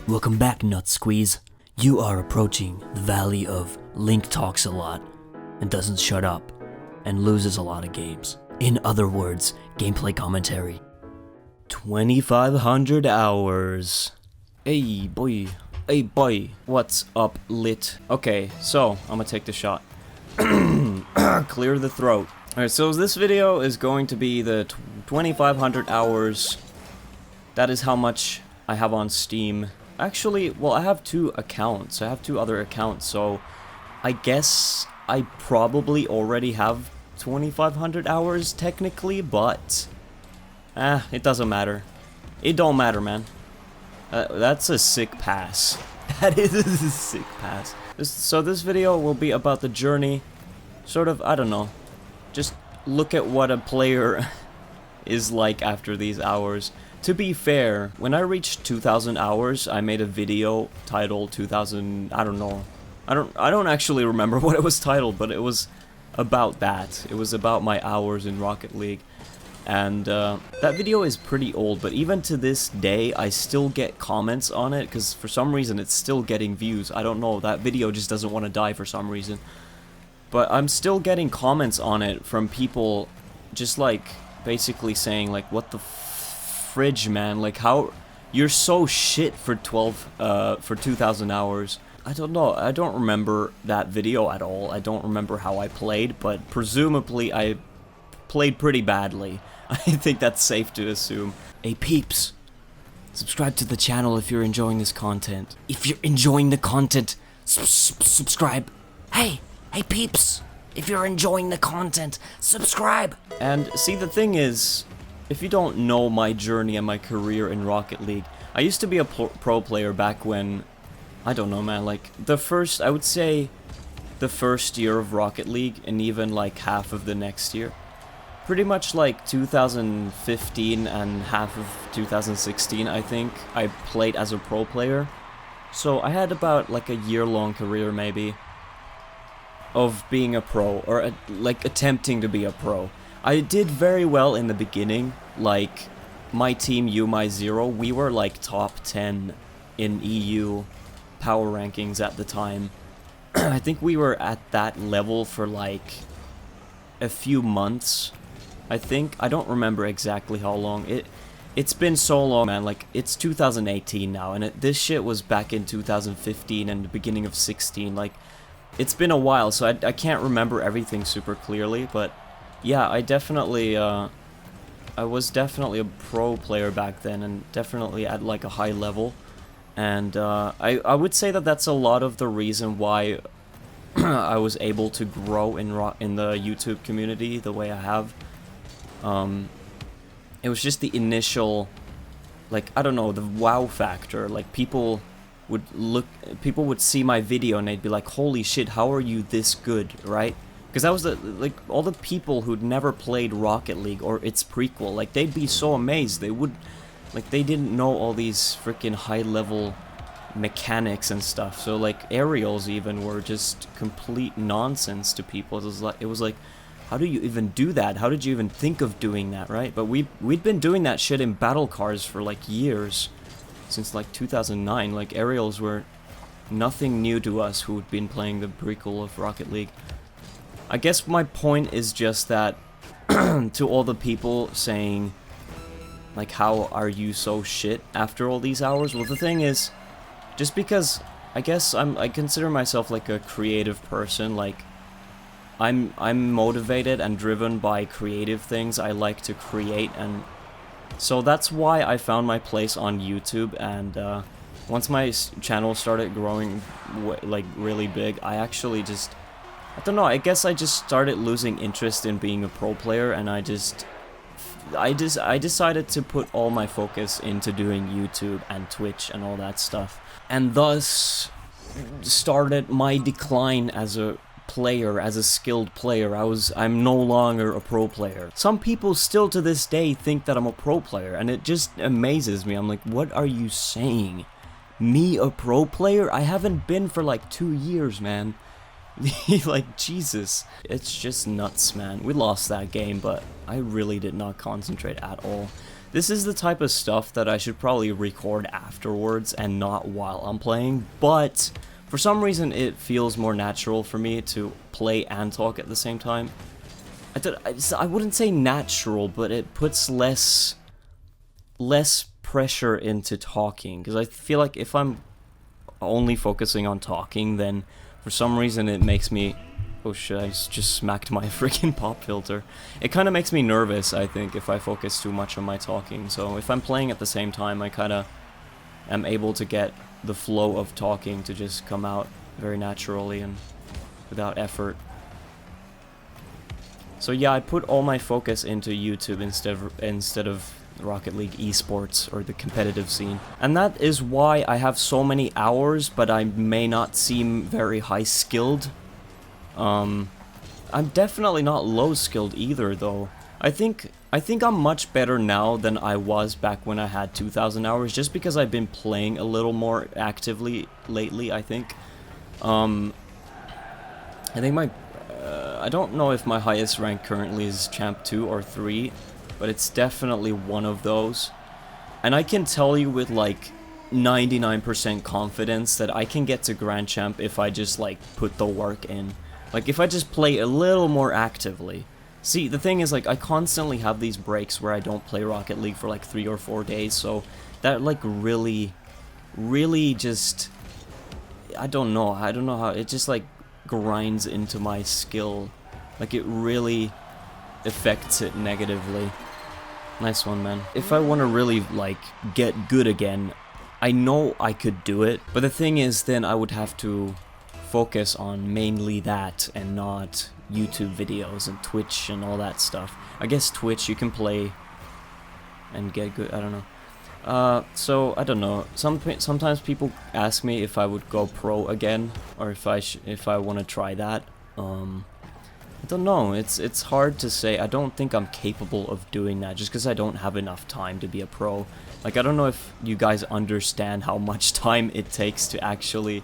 Welcome back, Nut Squeeze. You are approaching the valley of Link talks a lot and doesn't shut up and loses a lot of games. In other words, gameplay commentary. 2,500 hours. Hey boy, what's up, lit? Okay, so I'm gonna take the shot. Clear the throat. Alright, so this video is going to be the 2,500 hours. That is how much I have on Steam. Actually, well, I have two accounts. I have two other accounts, so I guess I probably already have 2,500 hours technically, but it doesn't matter. It don't matter, man. That's a sick pass. That is a sick pass. So this video will be about the journey. Sort of, I don't know. Just look at what a player is like after these hours. To be fair, when I reached 2,000 hours, I made a video titled 2,000, I don't know. I don't actually remember what it was titled, but it was about that. It was about my hours in Rocket League. And that video is pretty old, but even to this day, I still get comments on it, because for some reason it's still getting views. I don't know, that video just doesn't want to die for some reason. But I'm still getting comments on it from people just like, basically saying like, what the fridge, man, like how you're so shit for 2,000 hours. I don't know, I don't remember that video at all. I don't remember how I played, but presumably I played pretty badly. I think that's safe to assume. Hey peeps, subscribe to the channel if you're enjoying this content. If you're enjoying the content, subscribe. Hey peeps, if you're enjoying the content, subscribe. And see, the thing is, if you don't know my journey and my career in Rocket League, I used to be a pro player back when, I don't know, man, like I would say the first year of Rocket League and even like half of the next year. Pretty much like 2015 and half of 2016, I think, I played as a pro player. So I had about like a year-long career maybe of being a pro, or like attempting to be a pro. I did very well in the beginning. Like my team UMI0, we were like top 10 in EU power rankings at the time. I think we were at that level for like a few months. I think, I don't remember exactly how long. It's been so long, man. Like it's 2018 now, and this shit was back in 2015 and the beginning of 16. Like it's been a while, so I can't remember everything super clearly, but yeah, I was definitely a pro player back then, and definitely at like a high level. And I would say that that's a lot of the reason why I was able to grow in the YouTube community the way I have. It was just the initial, like, I don't know, the wow factor. Like people would see my video and they'd be like, holy shit, how are you this good, right? Because that was like all the people who'd never played Rocket League or its prequel, like they'd be so amazed. They didn't know all these freaking high level mechanics and stuff. So like aerials even were just complete nonsense to people. It was like how do you even do that? How did you even think of doing that, right? But we'd been doing that shit in battle cars for like years, since like 2009. Like aerials were nothing new to us who'd been playing the prequel of Rocket League. I guess my point is just that to all the people saying like, how are you so shit after all these hours? Well, the thing is, just because I guess I consider myself like a creative person. Like I'm motivated and driven by creative things. I like to create, and so that's why I found my place on YouTube. And once my channel started growing like really big, I actually just, I don't know, I guess I just started losing interest in being a pro player, and I decided to put all my focus into doing YouTube and Twitch and all that stuff. And thus started my decline as a player, as a skilled player. I'm no longer a pro player. Some people still to this day think that I'm a pro player, and it just amazes me. I'm like, what are you saying? Me, a pro player? I haven't been for like 2 years, man. Like, Jesus. It's just nuts, man. We lost that game, but I really did not concentrate at all. This is the type of stuff that I should probably record afterwards and not while I'm playing, but for some reason it feels more natural for me to play and talk at the same time. I wouldn't say natural, but it puts less pressure into talking, because I feel like if I'm only focusing on talking, then for some reason it makes me... Oh shit, I just smacked my freaking pop filter. It kind of makes me nervous, I think, if I focus too much on my talking. So if I'm playing at the same time, I kind of am able to get the flow of talking to just come out very naturally and without effort. So yeah, I put all my focus into YouTube instead of Rocket League esports or the competitive scene. And that is why I have so many hours, but I may not seem very high skilled. I'm definitely not low skilled either, though. I think I'm much better now than I was back when I had 2,000 hours, just because I've been playing a little more actively lately, I think. I think my... I don't know if my highest rank currently is Champ 2 or 3, but it's definitely one of those. And I can tell you with, like, 99% confidence that I can get to Grand Champ if I just, like, put the work in. Like, if I just play a little more actively. See, the thing is, like, I constantly have these breaks where I don't play Rocket League for, like, 3 or 4 days, so that, like, really just... I don't know how... It just, like, grinds into my skill. Like, it really affects it negatively. Nice one, man. If I want to really, like, get good again, I know I could do it, but the thing is, then I would have to focus on mainly that and not YouTube videos and Twitch and all that stuff. I guess Twitch you can play and get good, I don't know. So I don't know. Sometimes people ask me if I would go pro again, or if I want to try that. I don't know. It's hard to say. I don't think I'm capable of doing that just because I don't have enough time to be a pro. Like, I don't know if you guys understand how much time it takes to actually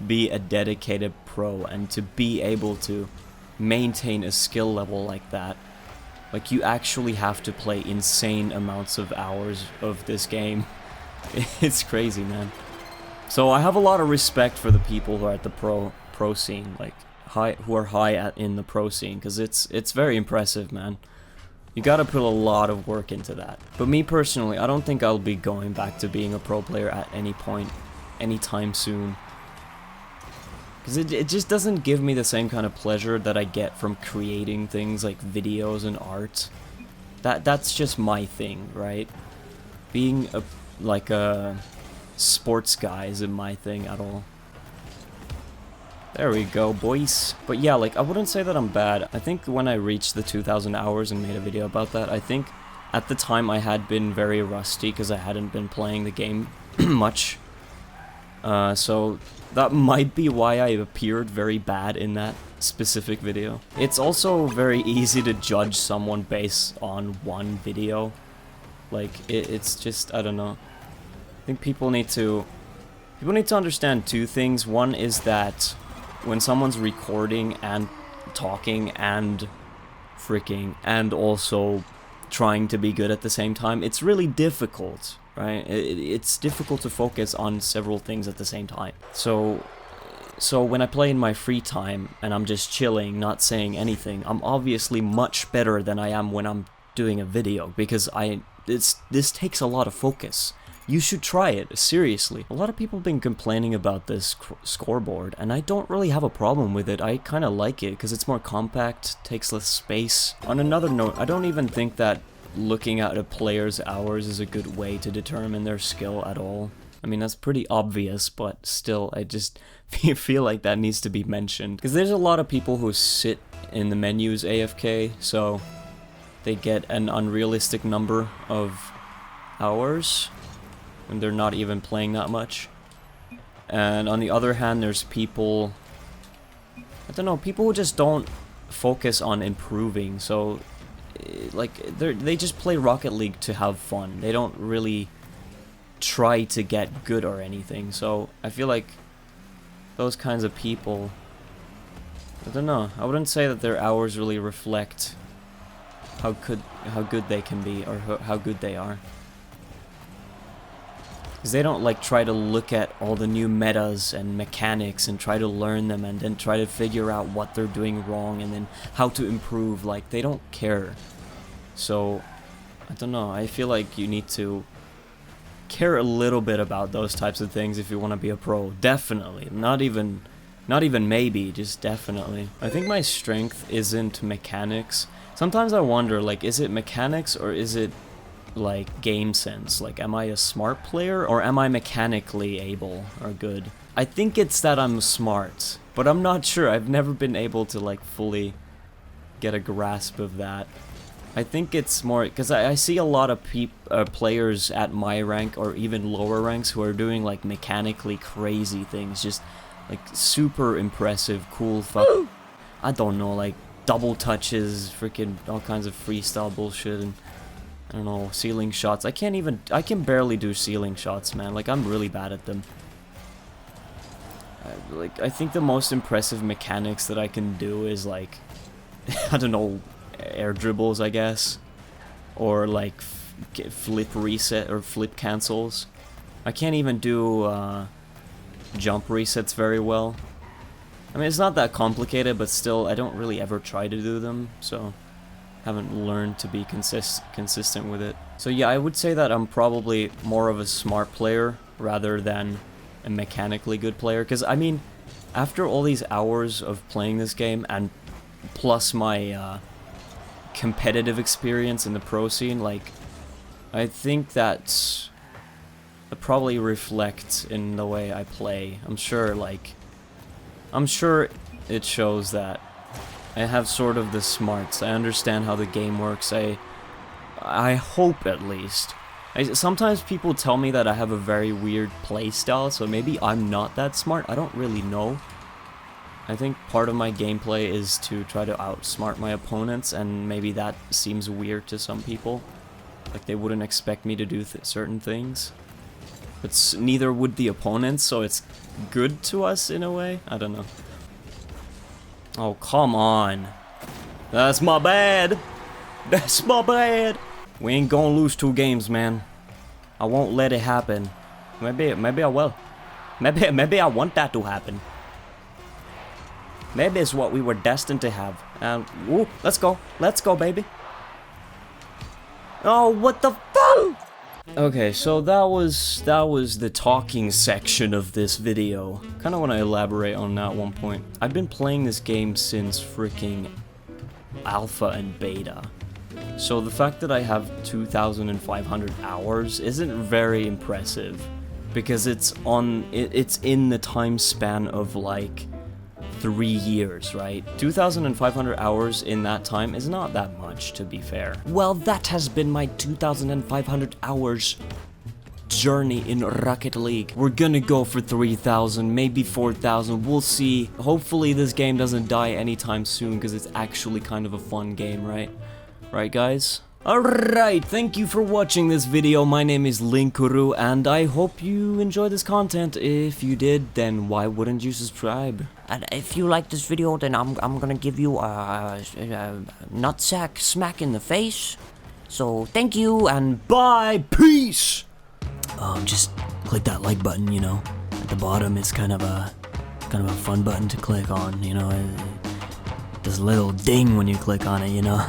be a dedicated pro and to be able to maintain a skill level like that. Like, you actually have to play insane amounts of hours of this game. It's crazy, man. So I have a lot of respect for the people who are at the pro scene, like who are high in the pro scene, because it's very impressive, man. You gotta put a lot of work into that. But me personally, I don't think I'll be going back to being a pro player at any point, anytime soon. Because it just doesn't give me the same kind of pleasure that I get from creating things like videos and art. That's just my thing, right? Being a sports guy isn't my thing at all. There we go, boys. But yeah, like, I wouldn't say that I'm bad. I think when I reached the 2,000 hours and made a video about that, I think at the time I had been very rusty because I hadn't been playing the game much. So that might be why I appeared very bad in that specific video. It's also very easy to judge someone based on one video. Like, it's just, I don't know. I think people need to understand two things. One is that when someone's recording and talking and freaking and also trying to be good at the same time, it's really difficult, right? It's difficult to focus on several things at the same time. So when I play in my free time and I'm just chilling, not saying anything, I'm obviously much better than I am when I'm doing a video, because this takes a lot of focus. You should try it, seriously. A lot of people have been complaining about this scoreboard, and I don't really have a problem with it. I kind of like it, because it's more compact, takes less space. On another note, I don't even think that looking at a player's hours is a good way to determine their skill at all. I mean, that's pretty obvious, but still, I just feel like that needs to be mentioned. Because there's a lot of people who sit in the menus AFK, so they get an unrealistic number of hours when they're not even playing that much. And on the other hand, there's people, I don't know, people who just don't focus on improving. So, like, they just play Rocket League to have fun. They don't really try to get good or anything. So, I feel like those kinds of people, I don't know, I wouldn't say that their hours really reflect how good they can be, or how good they are. Because they don't like try to look at all the new metas and mechanics and try to learn them and then try to figure out what they're doing wrong and then how to improve. Like, they don't care. So, I don't know, I feel like you need to care a little bit about those types of things if you want to be a pro. Definitely. Not even maybe, just definitely. I think my strength isn't mechanics. Sometimes I wonder, like, is it mechanics or is it like game sense? Like, am I a smart player or am I mechanically able or good? I think it's that I'm smart, but I'm not sure. I've never been able to like fully get a grasp of that. I think it's more because I see a lot of players at my rank or even lower ranks who are doing like mechanically crazy things, just like super impressive, cool I don't know, like double touches, freaking all kinds of freestyle bullshit, and I don't know, ceiling shots. I can barely do ceiling shots, man. Like, I'm really bad at them. I think the most impressive mechanics that I can do is like, I don't know, air dribbles, I guess, or like flip reset or flip cancels. I can't even do jump resets very well. I mean, it's not that complicated, but still, I don't really ever try to do them, so haven't learned to be consistent with it. So yeah, I would say that I'm probably more of a smart player rather than a mechanically good player, because I mean, after all these hours of playing this game and plus my competitive experience in the pro scene, like, I think that it probably reflects in the way I play. I'm sure it shows that I have sort of the smarts. I understand how the game works. I hope, at least. Sometimes people tell me that I have a very weird play style, so maybe I'm not that smart. I don't really know. I think part of my gameplay is to try to outsmart my opponents, and maybe that seems weird to some people. Like, they wouldn't expect me to do certain things. But neither would the opponents, so it's good to us in a way. I don't know. Oh, come on. That's my bad. That's my bad. We ain't gonna lose 2 games, man. I won't let it happen. Maybe I will. Maybe I want that to happen. Maybe it's what we were destined to have. Woo, let's go. Let's go, baby. Oh, what the fuck? Okay, so that was the talking section of this video. Kind of want to elaborate on that one point. I've been playing this game since freaking alpha and beta. So the fact that I have 2,500 hours isn't very impressive, because it's in the time span of like 3 years, right? 2,500 hours in that time is not that much, to be fair. Well, that has been my 2,500 hours journey in Rocket League. We're gonna go for 3,000, maybe 4,000, we'll see. Hopefully this game doesn't die anytime soon, because it's actually kind of a fun game, right? Right, guys? Alright, thank you for watching this video. My name is Linkuru, and I hope you enjoyed this content. If you did, then why wouldn't you subscribe? And if you like this video, then I'm gonna give you a nutsack smack in the face. So thank you and bye, peace. Just click that like button. You know, at the bottom. It's kind of a fun button to click on. You know, there's a little ding when you click on it. You know.